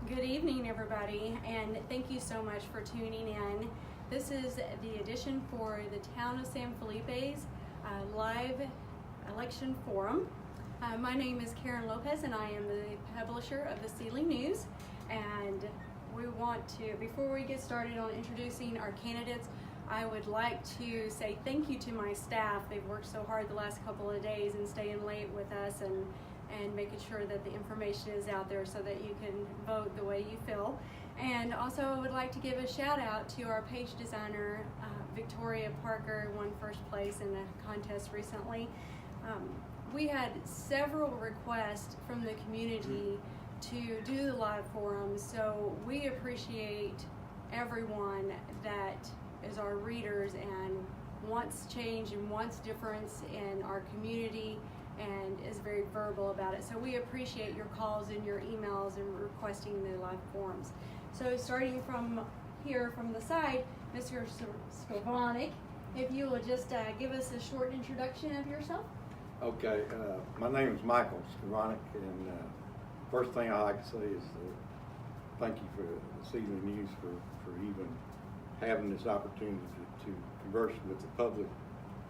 Good evening, everybody, and thank you so much for tuning in. This is the edition for the Town of San Felipe's live election forum. My name is Karen Lopez, and I am the publisher of the Sealy News. And we want to, before we get started on introducing our candidates, I would like to say thank you to my staff. They've worked so hard the last couple of days and staying late with us and making sure that the information is out there so that you can vote the way you feel. And also I would like to give a shout out to our page designer, Victoria Parker, won first place in a contest recently. We had several requests from the community to do the live forum, so we appreciate everyone that is our readers and wants change and wants difference in our community and is very verbal about it. So we appreciate your calls and your emails and requesting the live forums. So starting from here from the side, Mr. Skovanik, if you will just give us a short introduction of yourself. Okay, my name is Michael Skovanik, and first thing I like to say is thank you for the Sealy News for even having this opportunity to converse with the public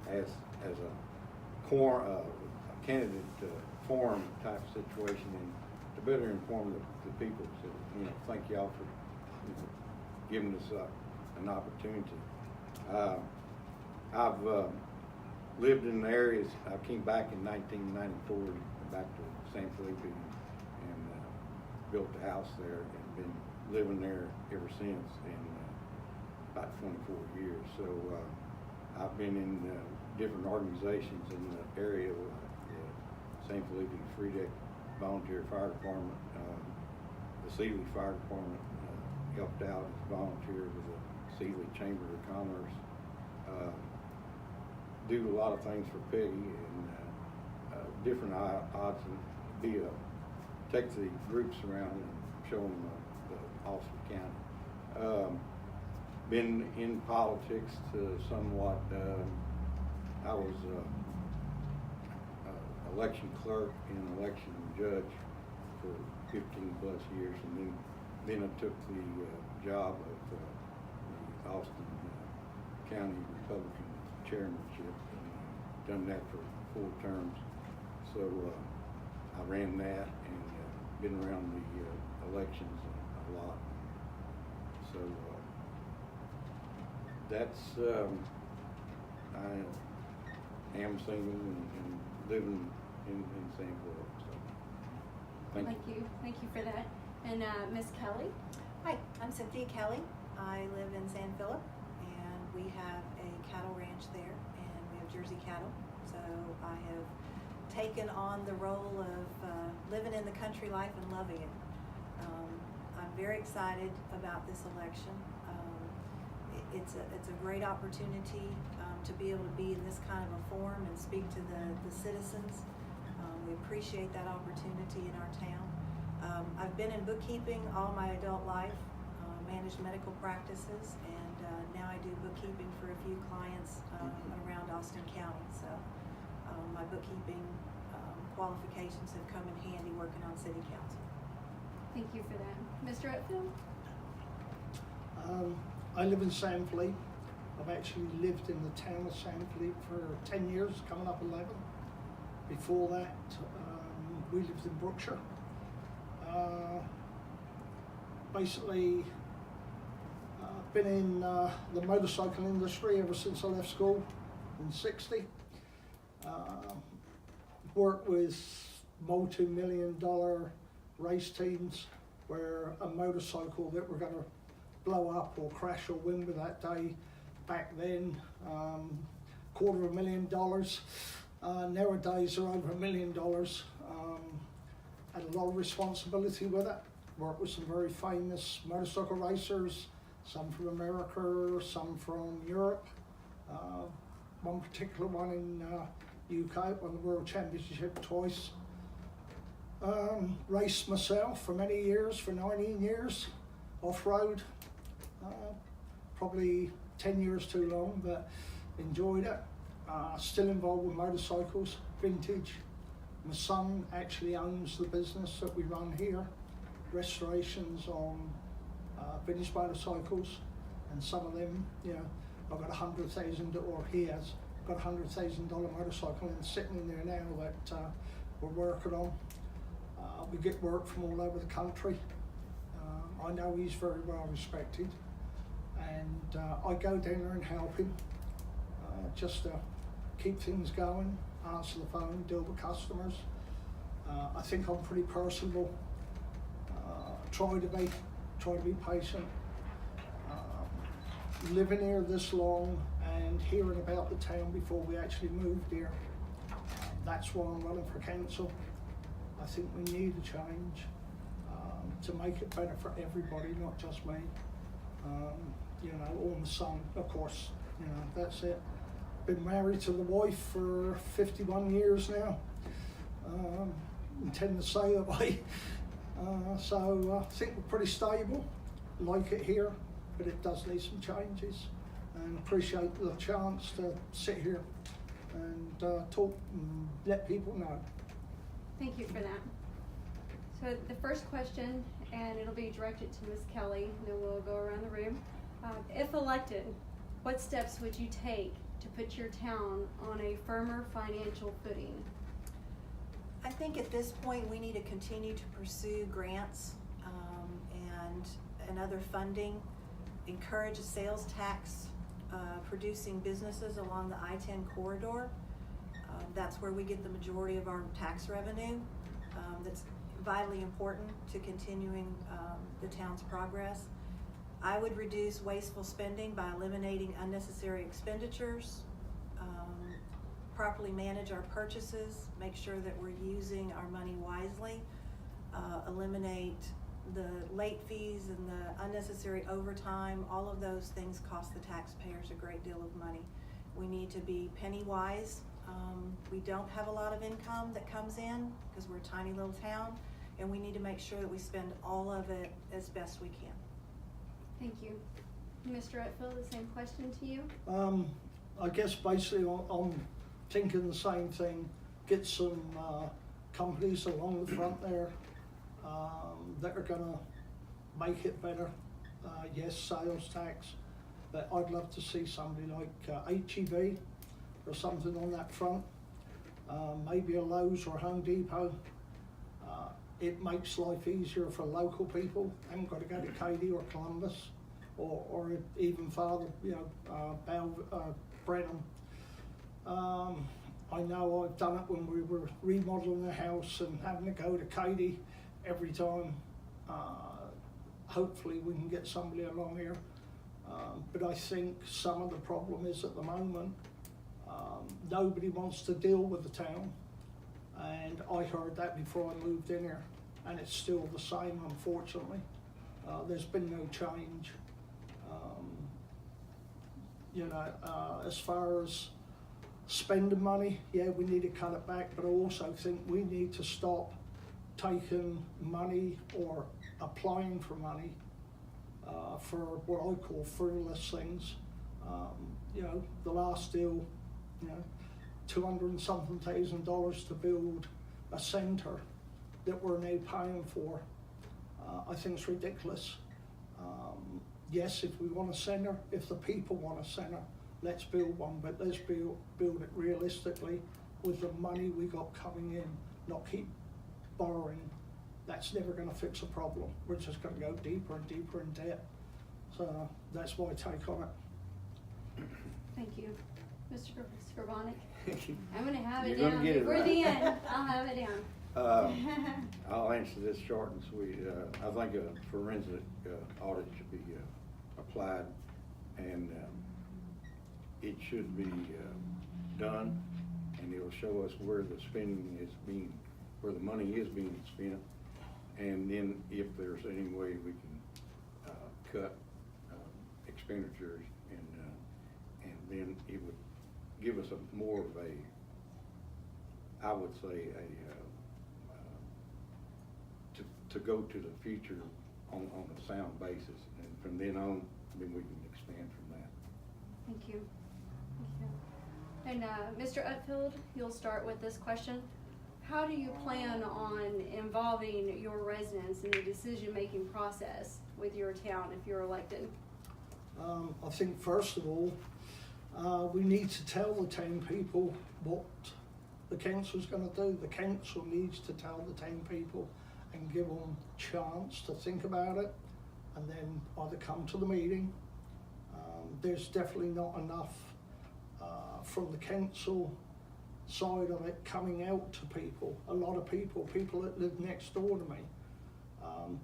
as a candidate forum type situation, and to better inform the people. So, thank y'all for giving us an opportunity. I've lived in the areas. I came back in 1994, back to San Felipe, and built a house there, and been living there ever since, in about 24 years. So I've been in different organizations in the area, San Felipe Free Volunteer Fire Department, the Sealy Fire Department, helped out as a volunteer with the Sealy Chamber of Commerce, do a lot of things for Peggy and different odds and take the groups around and show them the awesome county. Been in politics somewhat. I was election clerk and election judge for 15 plus years, and then I took the job of the Austin County Republican chairmanship, and done that for 4 terms. So I ran that and been around the elections a lot. So that's I am single and living in San Felipe. So thank you. Thank you for that. And Miss Kelly. Hi, I'm Cynthia Kelly. I live in San Felipe, and we have a cattle ranch there, and we have Jersey cattle. So I have taken on the role of living in the country life and loving it. I'm very excited about this election. It's a great opportunity to be able to be in this kind of a forum and speak to the citizens. We appreciate that opportunity in our town. I've been in bookkeeping all my adult life, managed medical practices, and now I do bookkeeping for a few clients around Austin County. So my bookkeeping qualifications have come in handy working on city council. Thank you for that. Mr. Upfield? I live in San Felipe. I've actually lived in the town of San Felipe for 10 years, coming up 11. Before that, we lived in Brookshire. Basically, been in the motorcycle industry ever since I left school in '60. Worked with multi-million-dollar race teams where a motorcycle that were going to blow up or crash or win with that day, back then, $250,000. Nowadays are over $1 million. Had a lot of responsibility with it. Worked with some very famous motorcycle racers, some from America, some from Europe. One particular one in UK, won the World Championship twice. Raced myself for many years, for 19 years, off-road. Probably 10 years too long, but enjoyed it. Still involved with motorcycles, vintage. My son actually owns the business that we run here. restorations on vintage motorcycles, and some of them, you know, I've got $100,000, or he has got $100,000 motorcycle and sitting in there now that we're working on. We get work from all over the country. I know he's very well respected, and I go down there and help him just to keep things going, answer the phone, deal with customers. I think I'm pretty personable. Try to be patient. Living here this long and hearing about the town before we actually moved here, that's why I'm running for council. I think we need a change to make it better for everybody, not just me. You know, or my son, of course, you know, that's it. Been married to the wife for 51 years now. Intend to stay that way. So I think we're pretty stable, like it here, but it does need some changes, and appreciate the chance to sit here and talk and let people know. Thank you for that. So the first question, and it'll be directed to Ms. Kelly, and then we'll go around the room. If elected, what steps would you take to put your town on a firmer financial footing? I think at this point we need to continue to pursue grants and other funding, encourage a sales tax producing businesses along the I-10 corridor. That's where we get the majority of our tax revenue. That's vitally important to continuing the town's progress. I would reduce wasteful spending by eliminating unnecessary expenditures, properly manage our purchases, make sure that we're using our money wisely, eliminate the late fees and the unnecessary overtime. All of those things cost the taxpayers a great deal of money. We need to be penny wise. We don't have a lot of income that comes in because we're a tiny little town, and we need to make sure that we spend all of it as best we can. Thank you. Mr. Utfield, the same question to you. I guess basically I'm thinking the same thing. Get some companies along the front there that are gonna make it better. Yes, sales tax, but I'd love to see somebody like HEB or something on that front. Maybe a Lowe's or Home Depot. It makes life easier for local people. I haven't got to go to Katy or Columbus or even farther, you know, Brenham. I know I've done it when we were remodeling the house and having to go to Katy every time. Hopefully we can get somebody along here. But I think some of the problem is at the moment, nobody wants to deal with the town. And I heard that before I moved in here, and it's still the same, unfortunately. There's been no change. You know, as far as spending money, yeah, we need to cut it back, but I also think we need to stop taking money or applying for money for what I call frivolous things. You know, the last deal, you know, $200 and something thousand to build a centre that we're now paying for. I think it's ridiculous. Yes, if we want a centre, if the people want a centre, let's build one, but let's build it realistically with the money we got coming in, not keep borrowing. That's never going to fix a problem. We're just going to go deeper and deeper in debt. So that's my take on it. Thank you. Mr. Skrbonek? I'm going to have it You're down gonna get it before right. the end. I'll have it down. I'll answer this short and sweet. I think a forensic audit should be applied, and it should be done, and it'll show us where the spending is being, where the money is being spent, and then if there's any way we can cut expenditures, and then it would give us a more of a, I would say, to go to the future on a sound basis, and from then on, then we can expand from that. Thank you. Thank you. And Mr. Utfield, you'll start with this question. how do you plan on involving your residents in the decision-making process with your town if you're elected? I think first of all, we need to tell the town people what the council's going to do. The council needs to tell the town people and give them a chance to think about it, and then either come to the meeting. There's definitely not enough from the council side of it coming out to people. A lot of people that live next door to me,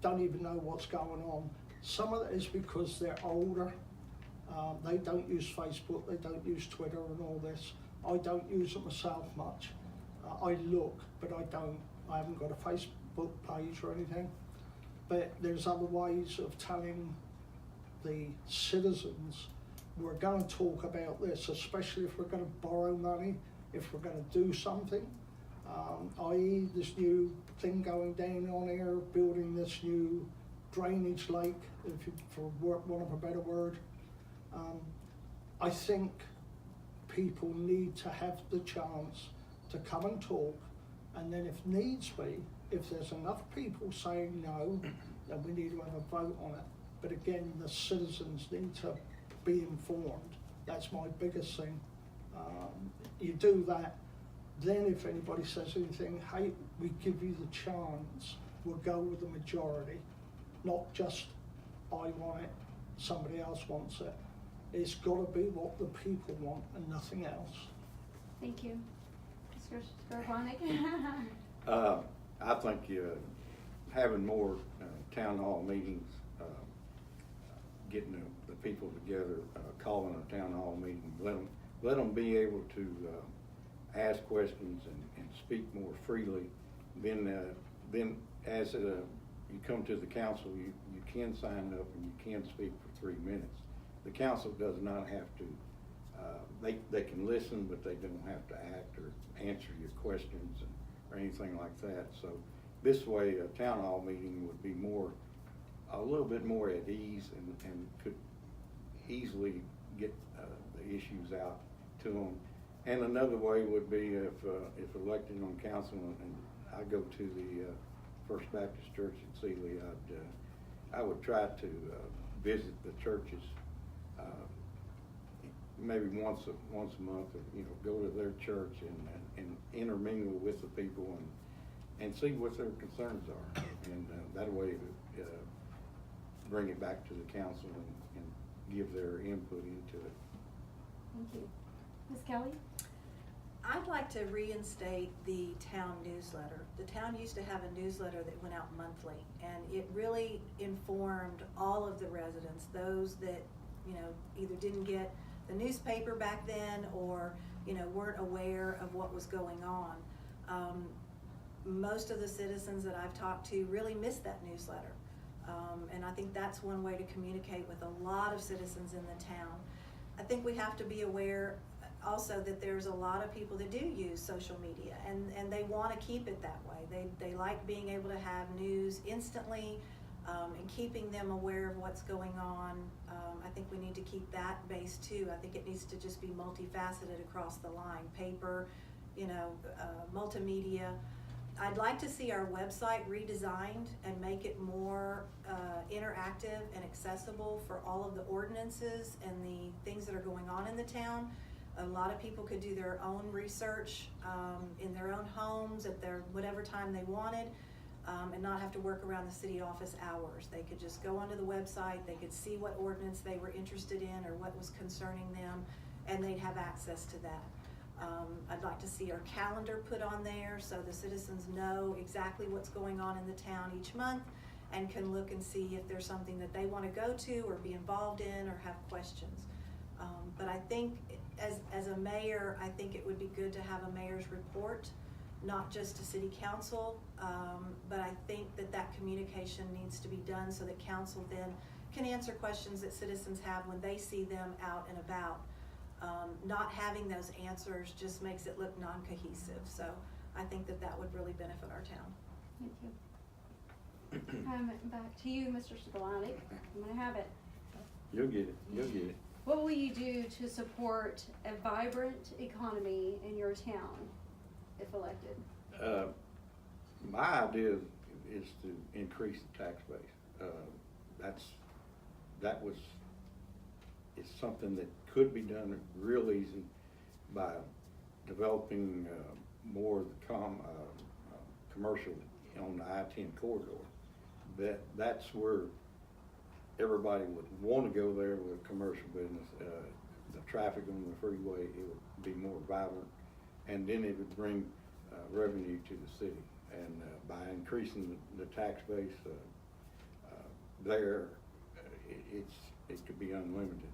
don't even know what's going on. Some of it is because they're older. They don't use Facebook, they don't use Twitter and all this. I don't use it myself much. I look, but I haven't got a Facebook page or anything. But there's other ways of telling the citizens we're going to talk about this, especially if we're going to borrow money, if we're going to do something, i.e. this new thing going down on here, building this new drainage lake, for want of a better word. I think people need to have the chance to come and talk, and then if needs be, if there's enough people saying no, then we need to have a vote on it. But again, the citizens need to be informed. That's my biggest thing. You do that, then if anybody says anything, hey, we give you the chance, we'll go with the majority, not just I want it, somebody else wants it. It's got to be what the people want and nothing else. Thank you. Mr. Skorbonik? I think having more town hall meetings, getting the people together, calling a town hall meeting, let them be able to ask questions and speak more freely. Then as you come to the council, you can sign up and you can speak for 3 minutes. The council does not have to, they can listen, but they don't have to act or answer your questions or anything like that. So this way, a town hall meeting would be a little bit more at ease and could easily get the issues out to them. And another way would be if elected on council and I go to the First Baptist Church in Sealy, I would try to visit the churches maybe once a month, go to their church and intermingle with the people and see what their concerns are, and that way bring it back to the council and give their input into it. Thank you. Ms. Kelly? I'd like to reinstate the town newsletter. The town used to have a newsletter that went out monthly, and it really informed all of the residents, those that, either didn't get the newspaper back then or, weren't aware of what was going on. Most of the citizens that I've talked to really missed that newsletter. And I think that's one way to communicate with a lot of citizens in the town. I think we have to be aware also that there's a lot of people that do use social media and they want to keep it that way. They like being able to have news instantly and keeping them aware of what's going on. I think we need to keep that base too. I think it needs to just be multifaceted across the line. Paper, multimedia. I'd like to see our website redesigned and make it more interactive and accessible for all of the ordinances and the things that are going on in the town. A lot of people could do their own research in their own homes at their whatever time they wanted and not have to work around the city office hours. They could just go onto the website, they could see what ordinance they were interested in or what was concerning them, and they'd have access to that. I'd like to see our calendar put on there so the citizens know exactly what's going on in the town each month and can look and see if there's something that they want to go to or be involved in or have questions. But I think as a mayor, I think it would be good to have a mayor's report, not just to city council, but I think that communication needs to be done so that council then can answer questions that citizens have when they see them out and about. Not having those answers just makes it look non-cohesive. So I think that would really benefit our town. Thank you. Back to you, Mr. Skorbonik. I'm going to have it. You'll get it. You'll get it. What will you do to support a vibrant economy in your town if elected? My idea is to increase the tax base. It's something that could be done real easy by developing more of the commercial on the I-10 corridor. That's where everybody would want to go there with commercial business. The traffic on the freeway, it would be more vibrant, and then it would bring revenue to the city. And by increasing the tax base there, it could be unlimited.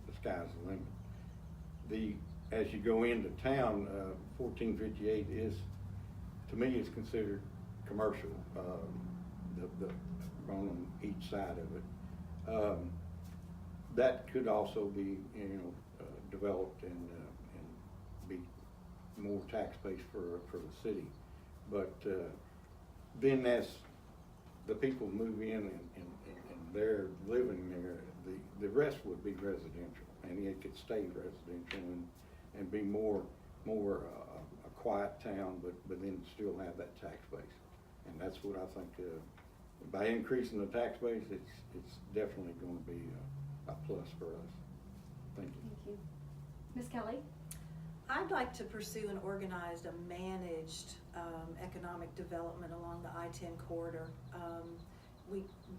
The sky's the limit. As you go into town, 1458 is, to me, is considered commercial. The on each side of it. That could also be, developed and be more tax base for the city. But then as the people move in and they're living there, the rest would be residential, and it could stay residential and be more a quiet town, but then still have that tax base. And that's what I think. By increasing the tax base, it's definitely going to be a plus for us. Thank you. Thank you. Ms. Kelly? I'd like to pursue an organized, managed economic development along the I-10 corridor.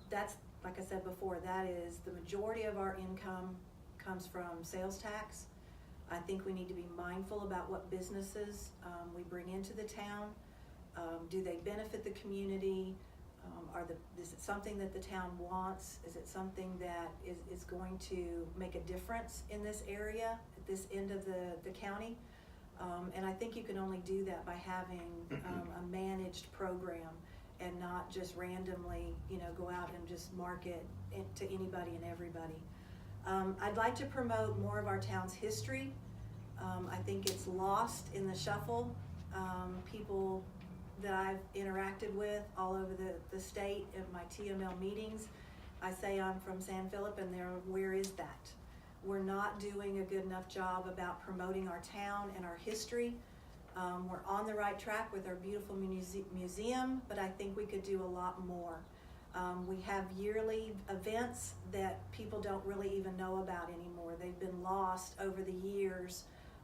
That's, like I said before, that is the majority of our income comes from sales tax. I think we need to be mindful about what businesses we bring into the town. Do they benefit the community? Is it something that the town wants? Is it something that is going to make a difference in this area, at this end of the county? And I think you can only do that by having a managed program and not just randomly, go out and just market it to anybody and everybody. I'd like to promote more of our town's history. I think it's lost in the shuffle. People that I've interacted with all over the state at my TML meetings, I say I'm from San Felipe, and where is that? We're not doing a good enough job about promoting our town and our history. We're on the right track with our beautiful museum, but I think we could do a lot more. We have yearly events that people don't really even know about anymore. They've been lost over the years.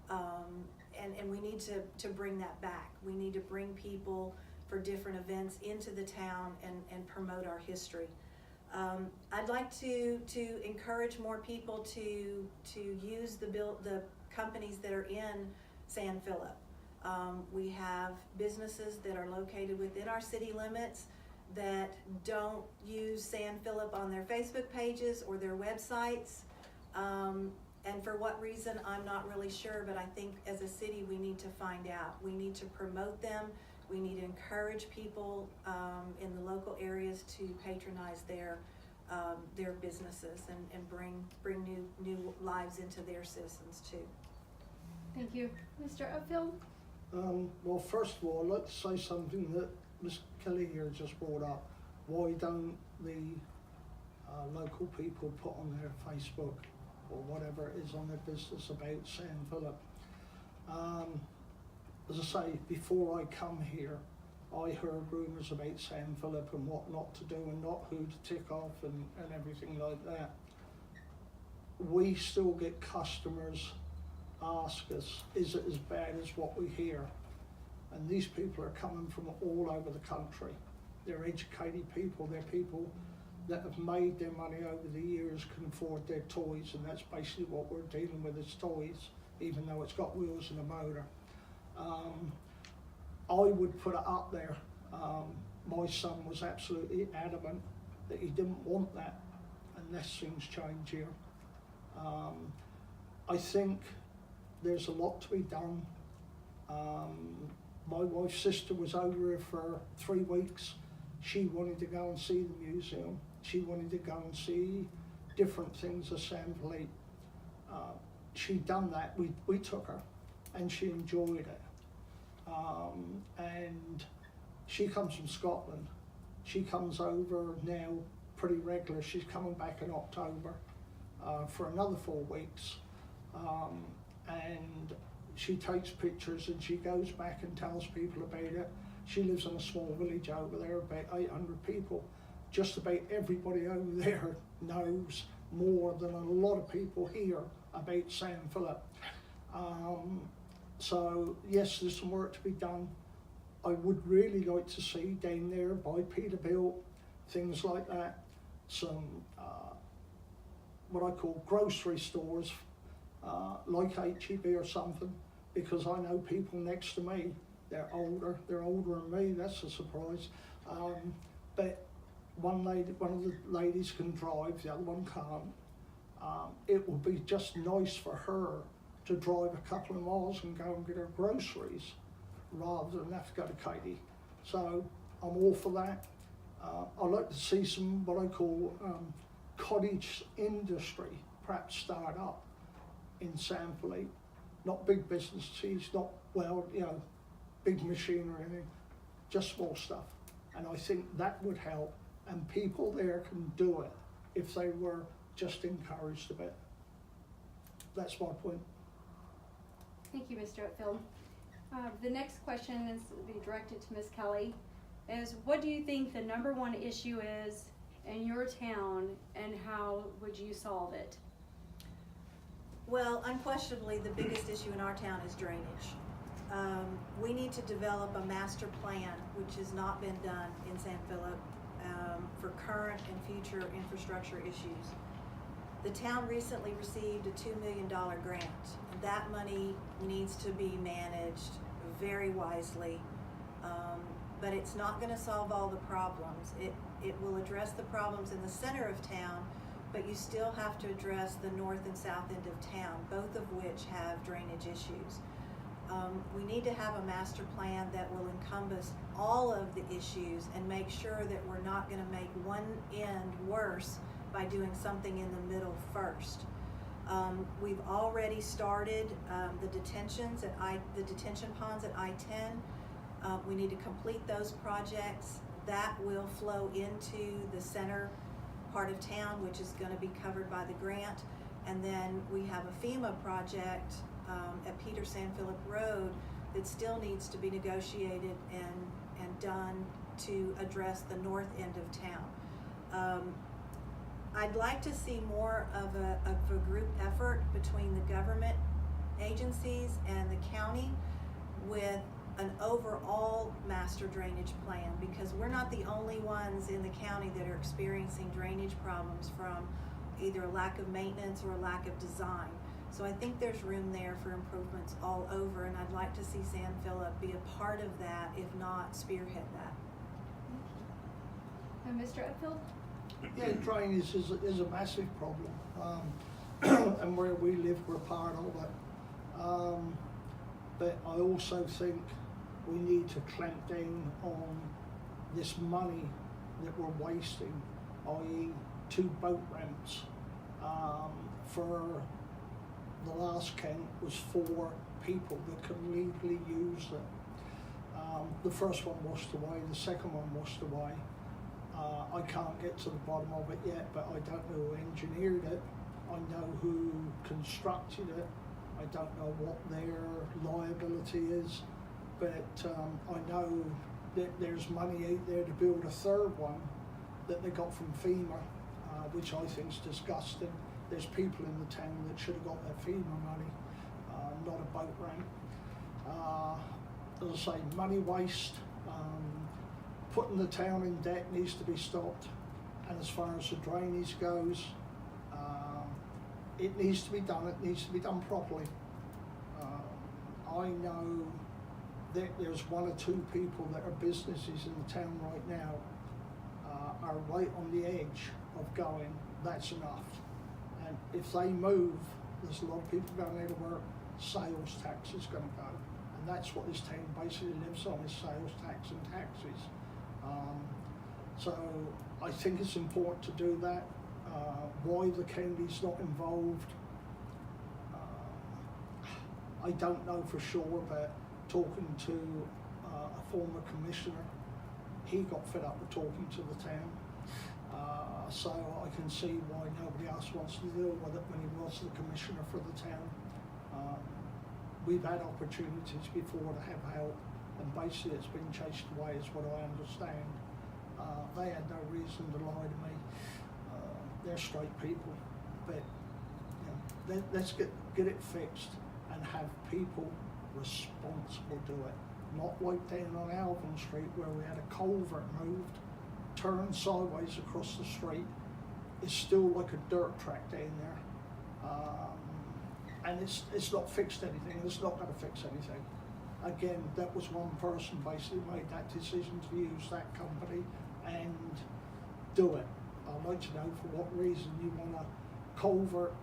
And we need to bring that back. We need to bring people for different events into the town and promote our history. I'd like to encourage more people to use the companies that are in San Felipe. We have businesses that are located within our city limits that don't use San Felipe on their Facebook pages or their websites. And for what reason, I'm not really sure, but I think as a city we need to find out. We need to promote them. We need to encourage people in the local areas to patronize their businesses and bring new lives into their citizens too. Thank you. Mr. Upfield? Well, first of all, let's say something that Ms. Kelly here just brought up. Why don't the local people put on their Facebook or whatever it is on their business about San Felipe? As I say, before I come here, I heard rumours about San Felipe and what not to do and not who to tick off and everything like that. We still get customers ask us, is it as bad as what we hear? And these people are coming from all over the country. They're educated people, they're people that have made their money over the years, can afford their toys, and that's basically what we're dealing with is toys, even though it's got wheels and a motor. I would put it up there. My son was absolutely adamant that he didn't want that unless things change here. I think there's a lot to be done. My wife's sister was over here for 3 weeks. She wanted to go and see the museum. She wanted to go and see different things of San Felipe. She'd done that, we took her, and she enjoyed it. And she comes from Scotland. She comes over now pretty regular. She's coming back in October for another 4 weeks. And she takes pictures and she goes back and tells people about it. She lives in a small village over there, about 800 people. Just about everybody over there knows more than a lot of people here about San Felipe. So yes, there's some work to be done. I would really like to see down there by Peterbilt, things like that, some what I call grocery stores, like HEB or something, because I know people next to me, they're older than me, that's a surprise. But one of the ladies can drive, the other one can't. It would be just nice for her to drive a couple of miles and go and get her groceries, rather than have to go to Katie. So I'm all for that. I'd like to see some what I call cottage industry perhaps start up in San Felipe. Not big businesses, not, well, you know, big machinery or anything, just small stuff. And I think that would help, and people there can do it if they were just encouraged a bit. That's my point. Thank you, Mr. Whitfield. The next question is to be directed to Ms. Kelly, is what do you think the #1 issue is in your town, and how would you solve it? Well, unquestionably, the biggest issue in our town is drainage. We need to develop a master plan, which has not been done in San Felipe, for current and future infrastructure issues. The town recently received a $2 million grant, and that money needs to be managed very wisely. But it's not going to solve all the problems. It will address the problems in the center of town, but you still have to address the north and south end of town, both of which have drainage issues. We need to have a master plan that will encompass all of the issues and make sure that we're not going to make one end worse by doing something in the middle first. We've already started the detention ponds at I-10. We need to complete those projects. That will flow into the center part of town, which is going to be covered by the grant. And then we have a FEMA project at Peter San Felipe Road that still needs to be negotiated and done to address the north end of town. I'd like to see more of a group effort between the government agencies and the county with an overall master drainage plan, because we're not the only ones in the county that are experiencing drainage problems from either a lack of maintenance or a lack of design. So I think there's room there for improvements all over, and I'd like to see San Felipe be a part of that, if not spearhead that. And Mr. Whitfield? Yeah, drainage is a massive problem, and where we live, we're part of it. But I also think we need to clamp down on this money that we're wasting, i.e. 2 boat ramps. For the last count was 4 people that could legally use it. The first one washed away, the second one washed away. I can't get to the bottom of it yet, but I don't know who engineered it. I know who constructed it. I don't know what their liability is, but I know that there's money out there to build a 3rd one that they got from FEMA, which I think is disgusting. There's people in the town that should have got their FEMA money, not a boat ramp. As I say, money waste. Putting the town in debt needs to be stopped, and as far as the drainage goes, it needs to be done. It needs to be done properly. I know that there's 1 or 2 people that are businesses in the town right now are right on the edge of going, that's enough. And if they move, there's a lot of people going out of work, sales tax is going to go. And that's what this town basically lives on, is sales tax and taxes. So I think it's important to do that. Why the county's not involved, I don't know for sure, but talking to a former commissioner, he got fed up with talking to the town. So I can see why nobody else wants to deal with it when he was the commissioner for the town. we've had opportunities before to have help, and basically it's been chased away, is what I understand. They had no reason to lie to me. They're straight people, but you know, let's get it fixed and have people responsible do it. Not like down on Alvin Street where we had a culvert moved, turned sideways across the street. It's still like a dirt track down there. And it's not fixed anything, it's not going to fix anything. Again, that was one person basically made that decision to use that company and do it. I'd like to know for what reason you want a culvert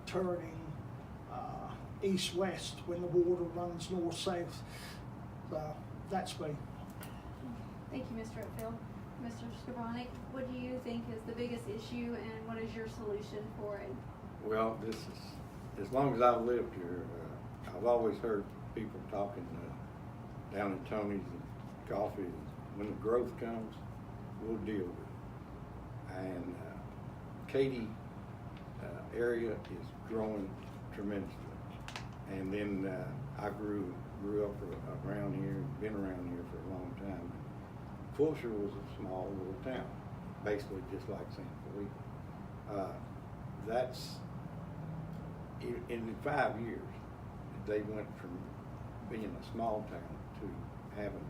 turning east-west when the water runs north-south. That's me. Thank you, Mr. Upfield. Mr. Skrabonic, what do you think is the biggest issue and what is your solution for it? Well, this is, as long as I've lived here, I've always heard people talking down at Tony's and coffee. When the growth comes, we'll deal with it. And Katy area is growing tremendously. And then I grew up around here, been around here for a long time. Fulshire was a small little town, basically just like San Felipe. That's, in 5 years, they went from being a small town to having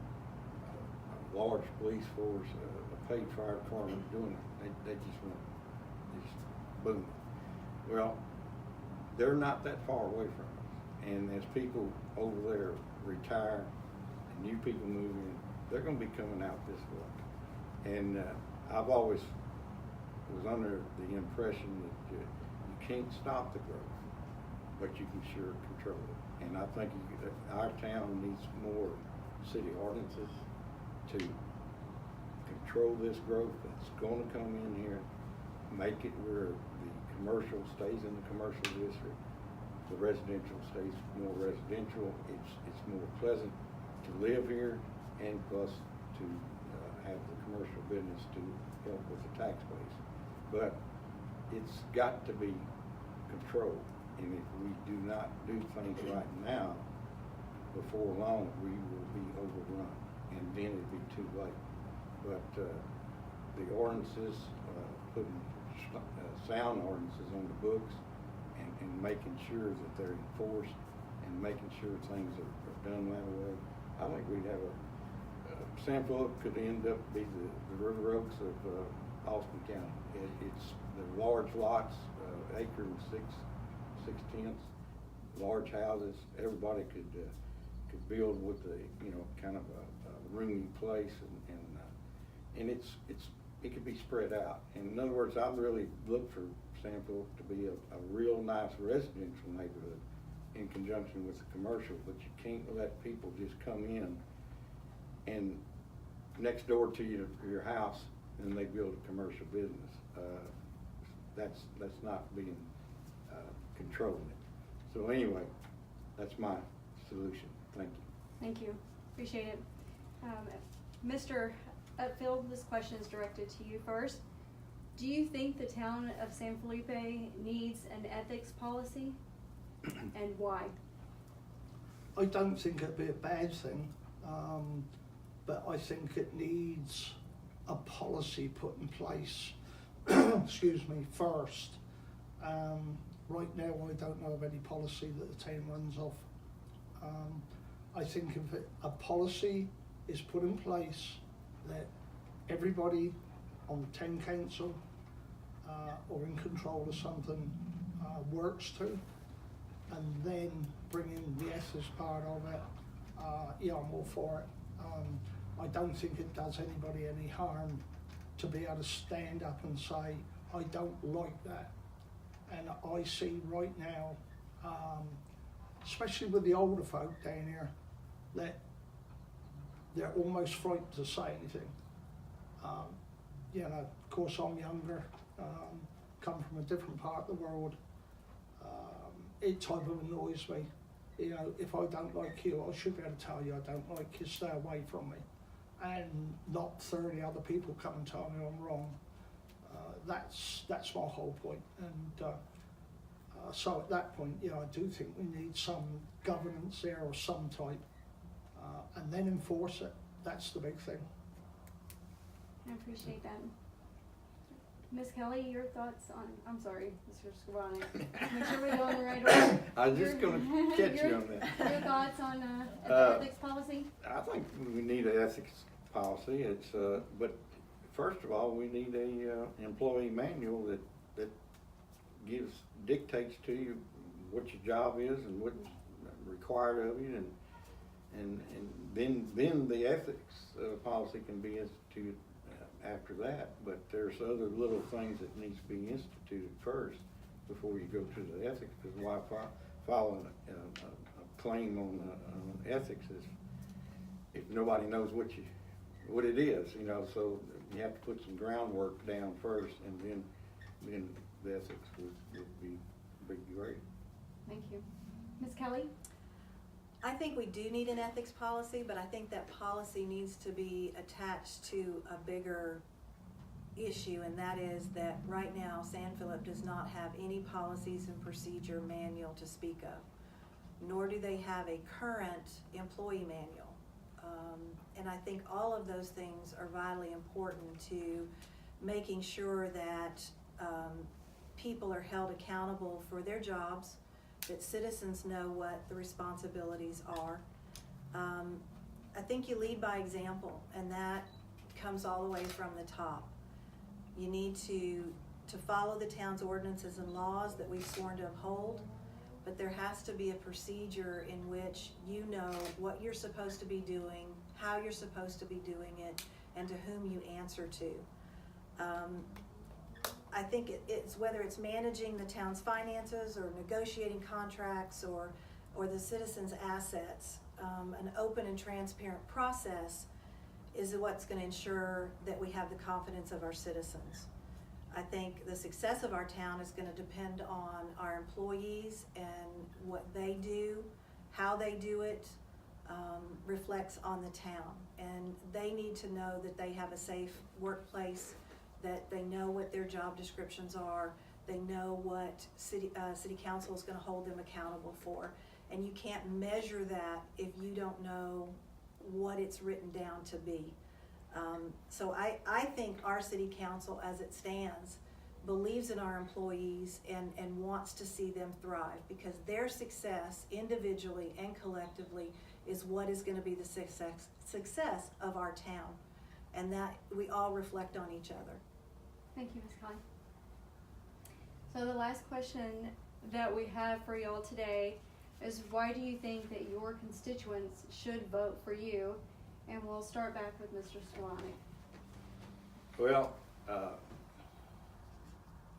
a large police force, a paid fire department doing it. They just went, boom. Well, they're not that far away from us. And as people over there retire and new people move in, they're going to be coming out this way. And I've always was under the impression that you can't stop the growth, but you can sure control it. And I think our town needs more city ordinances to control this growth that's going to come in here, make it where the commercial stays in the commercial district, the residential stays more residential. It's more pleasant to live here, and plus to have the commercial business to help with the tax base. But it's got to be controlled, and if we do not do things right now, before long we will be overrun, and then it'll be too late. But the ordinances, putting sound ordinances on the books, and making sure that they're enforced, and making sure things are done that way, I think we'd have San Felipe could end up be the River Oaks of Austin County. It's the large lots, acre and six tenths, large houses. Everybody could build with a kind of a roomy place, and it could be spread out. And in other words, I really look for San Felipe to be a real nice residential neighborhood in conjunction with the commercial, but you can't let people just come in and next door to your house and they build a commercial business. That's not being controlling it. So anyway, that's my solution. Thank you. Thank you. Appreciate it. Mr. Upfield, this question is directed to you first. Do you think the town of San Felipe needs an ethics policy, and why? I don't think it'd be a bad thing, but I think it needs a policy put in place, excuse me, first. Right now I don't know of any policy that the town runs off. I think if a policy is put in place that everybody on the town council or in control of something works to, and then bring in the ethics part of it, yeah, I'm all for it. I don't think it does anybody any harm to be able to stand up and say, I don't like that. And I see right now, especially with the older folk down here, that they're almost frightened to say anything. You know, of course I'm younger, come from a different part of the world. It type of annoys me. You know, if I don't like you, I should be able to tell you I don't like you, stay away from me. And not 30 other people come and tell me I'm wrong. That's my whole point. And So at that point, I do think we need some governance there of some type, and then enforce it. That's the big thing. I appreciate that. Ms. Kelly, your thoughts on, I'm sorry, Mr. Scrivani, make sure we go in the right order. I was just gonna catch you on that. Your thoughts on the ethics policy? I think we need an ethics policy. It's, but first of all, we need a employee manual that dictates to you what your job is and what's required of you, and then the ethics policy can be instituted after that. But there's other little things that needs to be instituted first before you go to the ethics, because why file a claim on ethics if nobody knows what it is, so you have to put some groundwork down first, and then the ethics would be great. Thank you. Ms. Kelly? I think we do need an ethics policy, but I think that policy needs to be attached to a bigger issue, and that is that right now San Felipe does not have any policies and procedure manual to speak of, nor do they have a current employee manual. And I think all of those things are vitally important to making sure that people are held accountable for their jobs, that citizens know what the responsibilities are. I think you lead by example, and that comes all the way from the top. You need to follow the town's ordinances and laws that we've sworn to uphold, but there has to be a procedure in which you know what you're supposed to be doing, how you're supposed to be doing it, and to whom you answer to. I think it's whether it's managing the town's finances or negotiating contracts or the citizens' assets, an open and transparent process is what's going to ensure that we have the confidence of our citizens. I think the success of our town is going to depend on our employees, and what they do, how they do it, reflects on the town. And they need to know that they have a safe workplace, that they know what their job descriptions are, they know what city council is going to hold them accountable for. And you can't measure that if you don't know what it's written down to be. So I think our city council, as it stands, believes in our employees and wants to see them thrive, because their success individually and collectively is what is going to be the success of our town, and that we all reflect on each other. Thank you, Ms. Kelly. So the last question that we have for y'all today is, why do you think that your constituents should vote for you? And we'll start back with Mr. Skolonic. Well,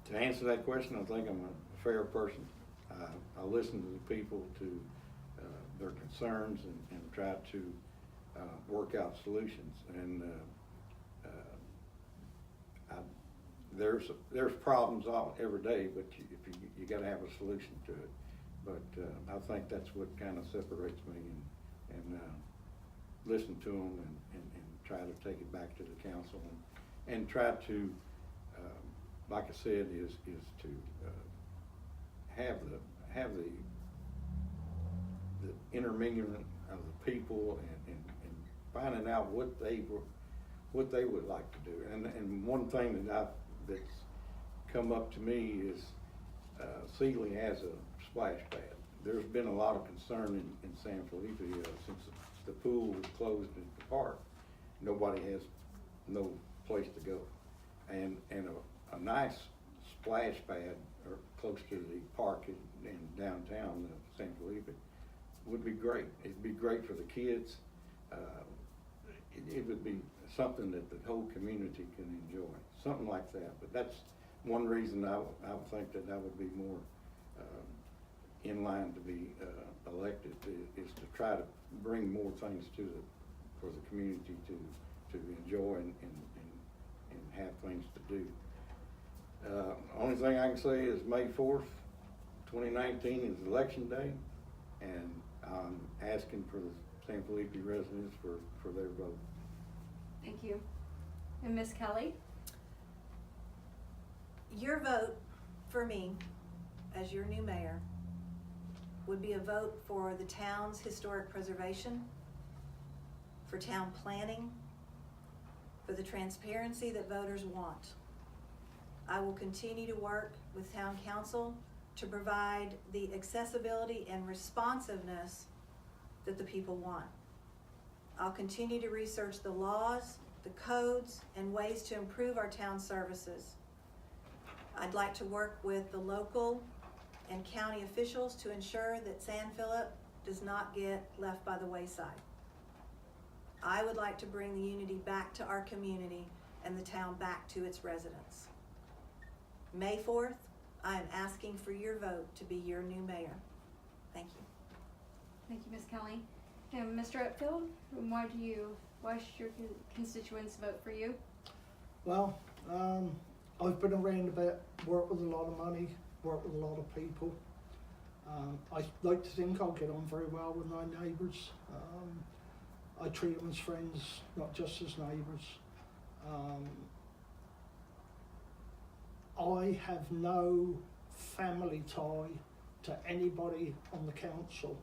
to answer that question, I think I'm a fair person. I listen to the people, to their concerns, and try to work out solutions. And there's problems every day, but you got to have a solution to it. But I think that's what kind of separates me, and listen to them and try to take it back to the council and try to, like I said, is to have the intermingling of the people and finding out what they would like to do. And one thing that's come up to me is Sealy has a splash pad. There's been a lot of concern in San Felipe since the pool was closed at the park. Nobody has no place to go, and a nice splash pad or close to the park in downtown San Felipe would be great. It'd be great for the kids. It would be something that the whole community can enjoy, something like that. But that's one reason I would think that would be more in line to be elected, is to try to bring more things for the community to enjoy and have things to do. Only thing I can say is May 4th, 2019 is election day, and I'm asking for the San Felipe residents for their vote. Thank you. And Ms. Kelly? Your vote for me as your new mayor would be a vote for the town's historic preservation, for town planning, for the transparency that voters want. I will continue to work with town council to provide the accessibility and responsiveness that the people want. I'll continue to research the laws, the codes, and ways to improve our town services. I'd like to work with the local and county officials to ensure that San Felipe does not get left by the wayside. I would like to bring the unity back to our community and the town back to its residents. May 4th, I am asking for your vote to be your new mayor. Thank you. Thank you, Ms. Kelly. And Mr. Upfield, why should your constituents vote for you? Well, I've been around a bit, worked with a lot of money, worked with a lot of people. I like to think I'll get on very well with my neighbours. I treat them as friends, not just as neighbours. I have no family tie to anybody on the council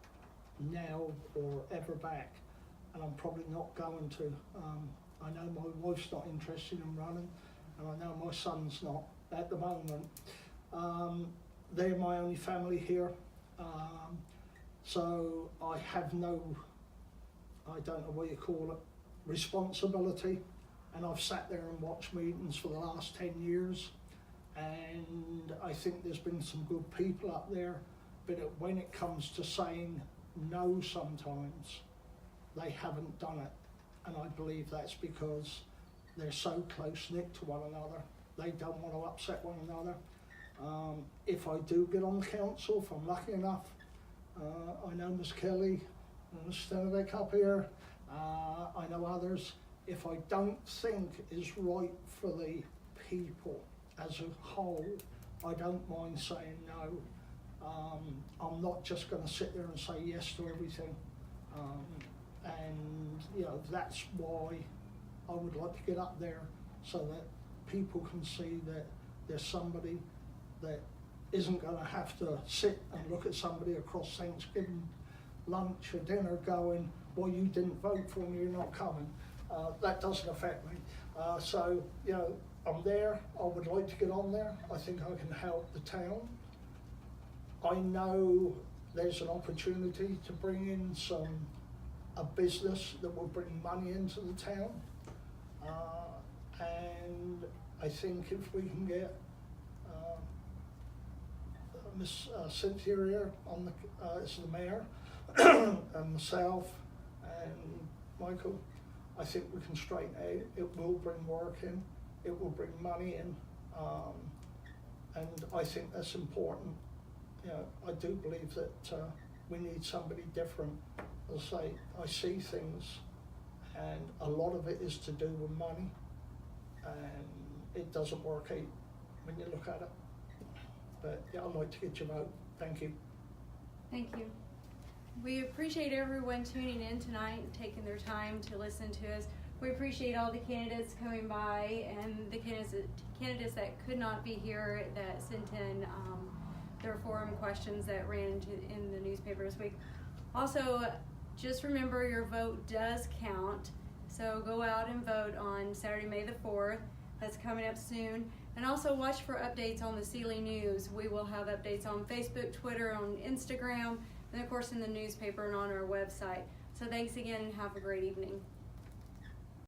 now or ever back, and I'm probably not going to. I know my wife's not interested in running, and I know my son's not at the moment. They're my only family here, so I have no, I don't know what you call it, responsibility, and I've sat there and watched meetings for the last 10 years, and I think there's been some good people up there, but when it comes to saying no sometimes, they haven't done it, and I believe that's because they're so close-knit to one another. They don't want to upset one another. If I do get on the council, if I'm lucky enough, I know Ms. Kelly, Ms. Stenevik up here, I know others. If I don't think is right for the people as a whole, I don't mind saying no. I'm not just going to sit there and say yes to everything. And you know, that's why I would like to get up there so that people can see that there's somebody that isn't going to have to sit and look at somebody across Thanksgiving lunch or dinner going, well, you didn't vote for me, you're not coming. That doesn't affect me. So, you know, I'm there. I would like to get on there. I think I can help the town. I know there's an opportunity to bring in a business that will bring money into the town. And I think if we can get Miss Cynthia here on as the mayor, and myself and Michael, I think we can straighten out. It will bring work in, it will bring money in, and I think that's important. You know, I do believe that we need somebody different. As I say, I see things, and a lot of it is to do with money, and it doesn't work out when you look at it. But yeah, I'd like to get your vote. Thank you. Thank you. We appreciate everyone tuning in tonight and taking their time to listen to us. We appreciate all the candidates coming by and the candidates that could not be here that sent in their forum questions that ran in the newspaper this week. Also, just remember your vote does count. So go out and vote on Saturday, May the 4th. That's coming up soon. And also watch for updates on the Sealy News. We will have updates on Facebook, Twitter, on Instagram, and of course in the newspaper and on our website. So thanks again and have a great evening.